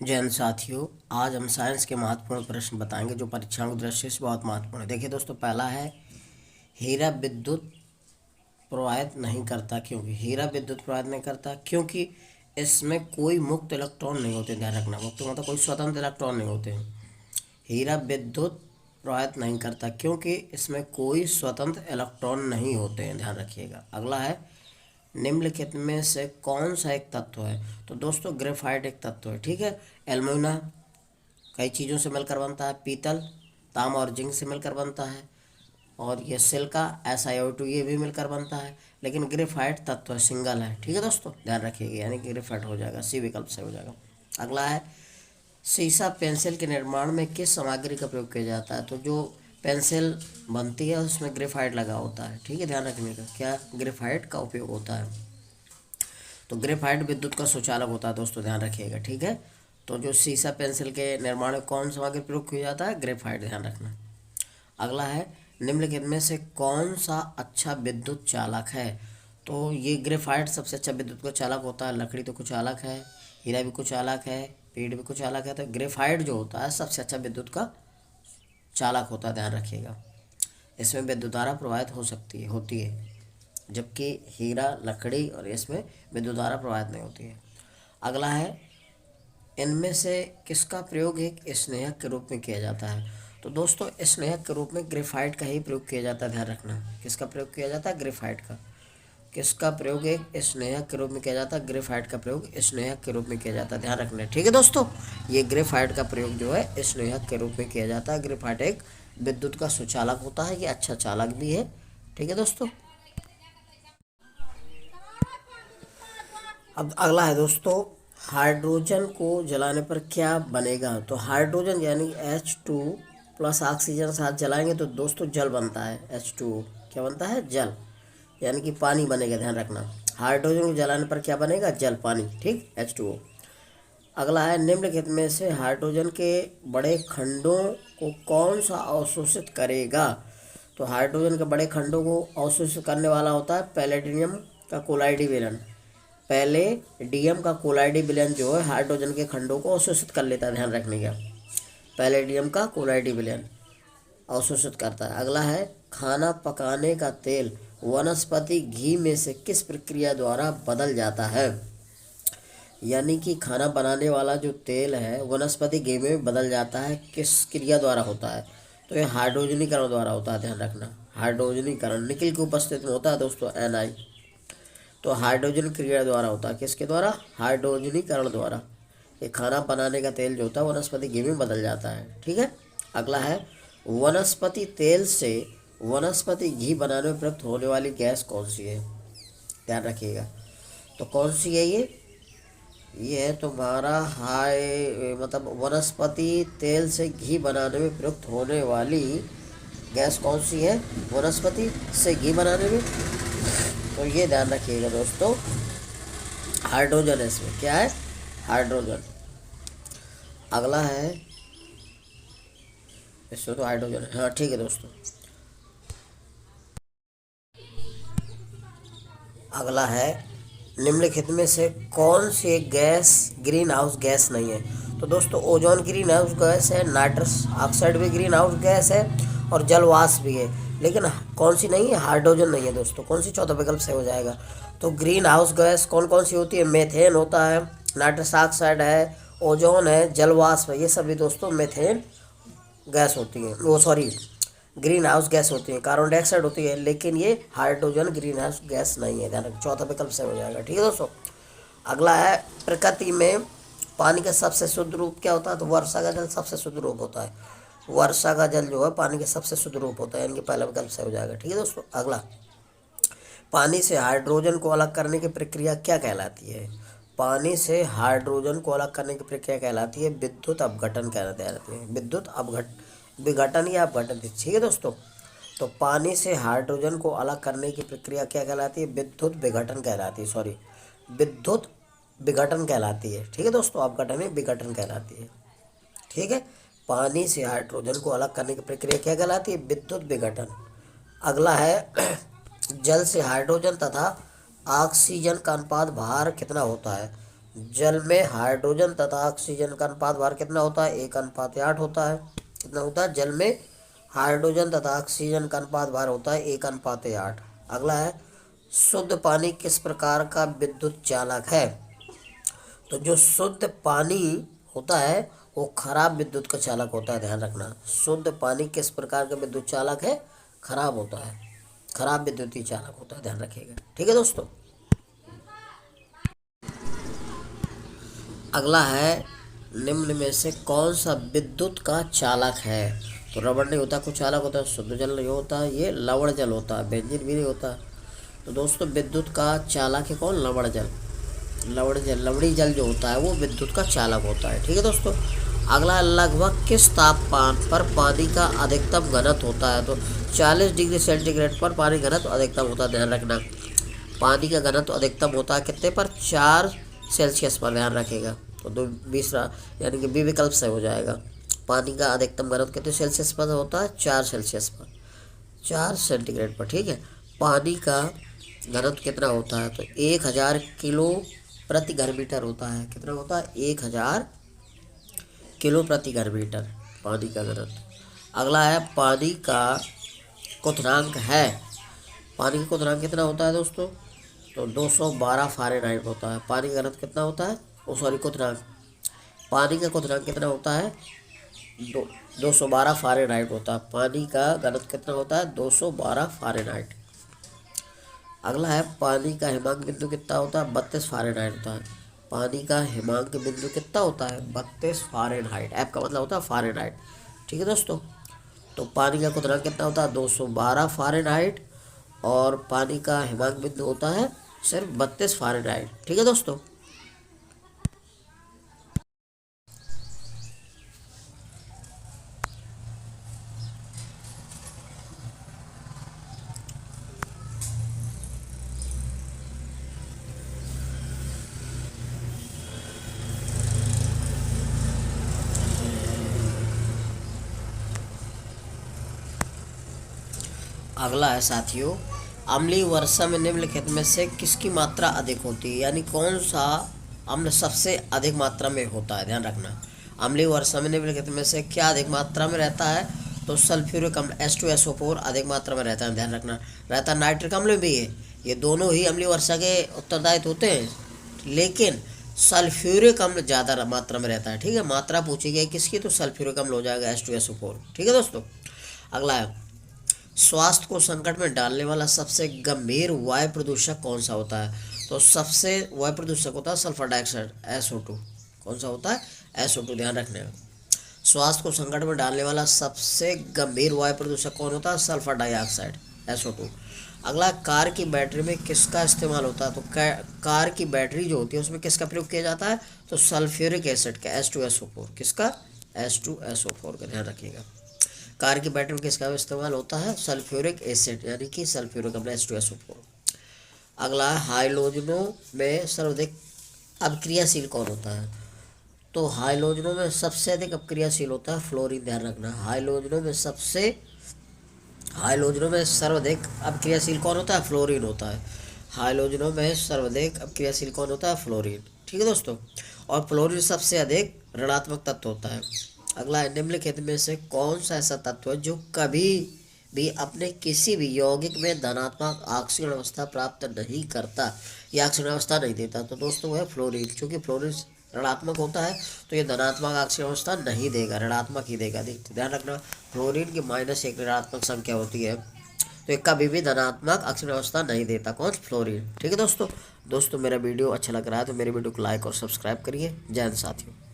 जैन साथियों, आज हम साइंस के महत्वपूर्ण प्रश्न बताएंगे जो परीक्षाओं की दृष्टि से बहुत महत्वपूर्ण है। देखिए दोस्तों, पहला है हीरा विद्युत प्रवाहित नहीं करता क्योंकि हीरा विद्युत प्रवाहित नहीं करता क्योंकि इसमें कोई मुक्त इलेक्ट्रॉन नहीं होते। ध्यान रखना, मुक्त मतलब कोई स्वतंत्र इलेक्ट्रॉन नहीं होते। हीरा विद्युत प्रवाहित नहीं करता क्योंकि इसमें कोई स्वतंत्र इलेक्ट्रॉन नहीं होते हैं। ध्यान रखिएगा। अगला है निम्नलिखित में से कौन सा एक तत्व है। तो दोस्तों, ग्रेफाइट एक तत्व है। ठीक है। एल्यूमिना कई चीज़ों से मिलकर बनता है। पीतल, तांबा और जिंक से मिलकर बनता है। और ये सिल्का SiO2 ये भी मिलकर बनता है। लेकिन ग्रेफाइट तत्व है, सिंगल है। ठीक है दोस्तों, ध्यान रखिएगा। यानी कि ग्रेफाइट हो जाएगा, सी विकल्प से हो जाएगा। अगला है सीसा पेंसिल के निर्माण में किस सामग्री का प्रयोग किया जाता है। तो जो पेंसिल बनती है उसमें ग्रेफाइट लगा होता है। ठीक है, ध्यान रखने का, क्या ग्रेफाइट का उपयोग होता है। तो ग्रेफाइट विद्युत का सुचालक होता है दोस्तों, ध्यान रखिएगा। ठीक है। तो जो सीसा पेंसिल के निर्माण में कौन सामग्री प्रयोग किया जाता है, ग्रेफाइट, ध्यान रखना। अगला है निम्नलिखित में से कौन सा अच्छा विद्युत चालक है। तो ये ग्रेफाइट सबसे अच्छा विद्युत का चालक होता है। लकड़ी तो कुछ चालक है, हीरा भी कुछ चालक है, पेड़ भी कुछ चालक है। तो ग्रेफाइट जो होता है सबसे अच्छा विद्युत का चालक होता है, ध्यान रखिएगा। इसमें विद्युत धारा प्रवाहित हो सकती है, होती है, जबकि हीरा, लकड़ी और इसमें विद्युत धारा प्रवाहित नहीं होती है। अगला है इनमें से किसका प्रयोग एक स्नेहक के रूप में किया जाता है। तो दोस्तों, स्नेहक के रूप में ग्रेफाइट का ही प्रयोग किया जाता है। ध्यान रखना, किसका प्रयोग किया जाता है, ग्रेफाइट का। किसका प्रयोग एक स्नेहक के रूप में किया जाता है, ग्रेफाइट का प्रयोग स्नेहक के रूप में किया जाता है। ध्यान रखना, ठीक है दोस्तों। ये ग्रेफाइट का प्रयोग जो है स्नेहक के रूप में किया जाता है। ग्रेफाइट एक विद्युत का सुचालक होता है, ये अच्छा चालक भी है। ठीक है दोस्तों। अब अगला है दोस्तों, हाइड्रोजन को जलाने पर क्या बनेगा। तो हाइड्रोजन यानी H2 प्लस ऑक्सीजन साथ जलाएंगे तो दोस्तों जल बनता है। H2O क्या बनता है, जल, यानी कि पानी बनेगा। ध्यान रखना, हाइड्रोजन को जलाने पर क्या बनेगा, जल, पानी। ठीक, H2O। अगला है निम्नलिखित में से हाइड्रोजन के बड़े खंडों को कौन सा अवशोषित करेगा। तो हाइड्रोजन के बड़े खंडों को अवशोषित करने वाला होता है पैलेडियम का कोलाइडी विलयन। पहले डीएम का कोलाइडी विलयन जो है हाइड्रोजन के खंडों को अवशोषित कर लेता है। ध्यान रखने का, पैलेडियम का कोलाइडी विलयन अवशोषित करता है। अगला है खाना पकाने का तेल वनस्पति घी में से किस प्रक्रिया द्वारा बदल जाता है। यानी कि खाना बनाने वाला जो तेल है वनस्पति घी में बदल जाता है, किस क्रिया द्वारा होता है। तो ये हाइड्रोजनीकरण द्वारा होता है। ध्यान रखना, हाइड्रोजनीकरण निकिल की उपस्थिति में होता है दोस्तों, Na। तो हाइड्रोजन क्रिया द्वारा होता है, किसके द्वारा, हाइड्रोजनीकरण द्वारा। ये खाना बनाने का तेल जो होता है वनस्पति घी में बदल जाता है। ठीक है। अगला है वनस्पति तेल से वनस्पति घी बनाने में प्रयुक्त होने वाली गैस कौन सी है। ध्यान रखिएगा। तो कौन सी है ये है तुम्हारा मतलब वनस्पति तेल से घी बनाने में प्रयुक्त होने वाली गैस कौन सी है, वनस्पति से घी बनाने में। तो ये ध्यान रखिएगा दोस्तों, हाइड्रोजन है इसमें, क्या है, हाइड्रोजन। अगला है, इसमें तो हाइड्रोजन है, हाँ ठीक है दोस्तों। अगला है निम्नलिखित में से कौन सी गैस ग्रीन हाउस गैस नहीं है। तो दोस्तों, ओजोन ग्रीन हाउस गैस है, नाइट्रस ऑक्साइड भी ग्रीन हाउस गैस है, और जलवाष्प भी है। लेकिन कौन सी नहीं है, हाइड्रोजन नहीं है दोस्तों। कौन सी, चौथा विकल्प से हो जाएगा। तो ग्रीन हाउस गैस कौन कौन सी होती है, मेथेन होता है, नाइट्रस ऑक्साइड है, ओजोन है, जलवाष्प है। ये सभी दोस्तों मेथेन गैस होती है, वो सॉरी ग्रीन हाउस गैस होती है, कार्बन डाइऑक्साइड होती है। लेकिन ये हाइड्रोजन ग्रीन हाउस गैस नहीं है। ध्यान रखिए, चौथा विकल्प से हो जाएगा। ठीक है दोस्तों। अगला है प्रकृति में पानी का सबसे शुद्ध रूप क्या होता है। तो वर्षा का जल सबसे शुद्ध रूप होता है। वर्षा का जल जो है पानी का सबसे शुद्ध रूप होता है, यानी कि पहला विकल्प से हो जाएगा। ठीक है दोस्तों। अगला, पानी से हाइड्रोजन को अलग करने की प्रक्रिया क्या कहलाती है। पानी से हाइड्रोजन को अलग करने की प्रक्रिया कहलाती है विद्युत अपघटन कहलाती है, विद्युत विघटन या अपघटन। ठीक है दोस्तों। तो पानी से हाइड्रोजन को अलग करने की प्रक्रिया क्या कहलाती है, विद्युत विघटन कहलाती है, सॉरी विद्युत विघटन कहलाती है। ठीक है दोस्तों, अपघटन में विघटन कहलाती है। ठीक है। पानी से हाइड्रोजन को अलग करने की प्रक्रिया क्या कहलाती है, विद्युत विघटन। अगला है जल से हाइड्रोजन तथा ऑक्सीजन का अनुपात भार कितना होता है। जल में हाइड्रोजन तथा ऑक्सीजन का अनुपात भार कितना होता है? 1:8 होता है। कितना होता है? जल में हाइड्रोजन तथा ऑक्सीजन का अनुपात भार होता है 1:8। अगला है, शुद्ध पानी किस प्रकार का विद्युत चालक है? तो जो शुद्ध पानी होता है वो खराब विद्युत का चालक होता है, ध्यान रखना। शुद्ध पानी किस प्रकार का विद्युत चालक है? खराब होता है, खराब विद्युतीय चालक होता है, ध्यान रखिएगा। ठीक है दोस्तों। अगला है, निम्न में से कौन सा विद्युत का चालक है? तो रबड़ नहीं होता, कुछ चालक होता है। शुद्ध जल नहीं होता, ये लवण जल होता है। बेंजीन भी नहीं होता। तो दोस्तों विद्युत का चालक है कौन? लवण जल। लवण जल, लवणी जल जो होता है वो विद्युत का चालक होता है। ठीक है दोस्तों। अगला, लगभग किस तापमान पर पानी का अधिकतम घनत्व होता है? तो 40 डिग्री सेंटीग्रेड पर पानी घनत्व अधिकतम होता है, ध्यान रखना। पानी का घनत्व अधिकतम होता है कितने पर? 4 सेल्सियस पर, ध्यान रखेगा। तो 20 यानी कि बी विकल्प से हो जाएगा। पानी का अधिकतम घनत्व कितने सेल्सियस पर होता है? 4 सेल्सियस पर, 4 सेंटीग्रेड पर। ठीक है। पानी का घनत्व कितना होता है? तो 1000 किलो प्रति घन मीटर होता है। कितना होता है? 1000 किलो प्रति घन मीटर पानी का घनत्व। अगला है, पानी का क्वथनांक है। पानी का क्वथनांक कितना होता है दोस्तों? तो 212 फ़ारेनहाइट होता है। पानी का घनत्व कितना होता है? क्वथनांक, पानी का क्वथनांक कितना होता है? 212 फ़ारेनहाइट होता है। पानी का घनत्व कितना होता है? 212 फ़ारेनहाइट। अगला है, पानी का हिमांक बिंदु कितना होता है? 32 फ़ारेनहाइट होता है। पानी का हिमांक बिंदु कितना होता है? 32 फ़ारेनहाइट। एफ का मतलब होता है फ़ारेनहाइट। ठीक है दोस्तों। तो पानी का क्वथनांक कितना होता है? 212 फ़ारेनहाइट। और पानी का हिमांक बिंदु होता है सिर्फ 32 फ़ारेनहाइट। ठीक है दोस्तों। अगला है साथियों, अम्लीय वर्षा में निम्नलिखित में से किसकी मात्रा अधिक होती है? यानी कौन सा अम्ल सबसे अधिक मात्रा में होता है, ध्यान रखना। अम्लीय वर्षा में निम्नलिखित में से क्या अधिक मात्रा में रहता है? तो सल्फ्यूरिक अम्ल H2SO4 अधिक मात्रा में रहता है, ध्यान रखना। रहता है नाइट्रिक अम्ल में भी है। ये दोनों ही अम्लीय वर्षा के उत्तरदायित्व होते हैं, लेकिन सल्फ्यूरिक अम्ल ज़्यादा मात्रा में रहता है। ठीक है। मात्रा पूछी गई किसकी? तो सल्फ्यूरिक अम्ल हो जाएगा H2SO4। ठीक है दोस्तों। अगला है, स्वास्थ्य को संकट में डालने वाला सबसे गंभीर वायु प्रदूषक कौन सा होता है? तो सबसे वायु प्रदूषक होता है सल्फर डाइऑक्साइड, SO2। कौन सा होता है? SO2, ध्यान रखने का। स्वास्थ्य को संकट में डालने वाला सबसे गंभीर वायु प्रदूषक कौन होता है? Sulphur dioxide, SO2। अगला, कार की बैटरी में किसका इस्तेमाल होता है? तो कार की बैटरी जो होती है उसमें किसका प्रयोग किया जाता है? तो सल्फ्यूरिक एसिड का, H2SO4। किसका? H2SO4 का, ध्यान रखिएगा। कार की बैटरी में किसका इस्तेमाल होता है? सल्फ्यूरिक एसिड, यानी कि सल्फ्यूरिक अम्ल, H2SO4। अगला, हाइलोजनों में सर्वाधिक अभिक्रियाशील कौन होता है? तो हाइलोजनों में सबसे अधिक अभिक्रियाशील होता है फ्लोरीन, ध्यान रखना। हाइलोजनों में सर्वाधिक अभिक्रियाशील कौन होता है? फ्लोरीन होता है। हाइलोजनों में सर्वाधिक अभिक्रियाशील कौन होता है? फ्लोरीन। ठीक है दोस्तों। और फ्लोरीन सबसे अधिक ऋणात्मक तत्व होता है। अगला है, निम्नलिखित में से कौन सा ऐसा तत्व है जो कभी भी अपने किसी भी यौगिक में धनात्मक ऑक्सीजन अवस्था प्राप्त नहीं करता या ऑक्सीजन अवस्था नहीं देता? तो दोस्तों वो है फ्लोरीन। क्योंकि फ्लोरीन ऋणात्मक होता है तो ये धनात्मक ऑक्सीजन अवस्था नहीं देगा, ऋणात्मक ही देगा। ध्यान रखना, फ्लोरीन की -1 ऋणात्मक संख्या होती है, तो ये कभी भी धनात्मक ऑक्सीजन अवस्था नहीं देता। कौन? फ्लोरीन। ठीक है दोस्तों। मेरा वीडियो अच्छा लग रहा है तो मेरे वीडियो को लाइक और सब्सक्राइब करिए। जय हिंद साथियों।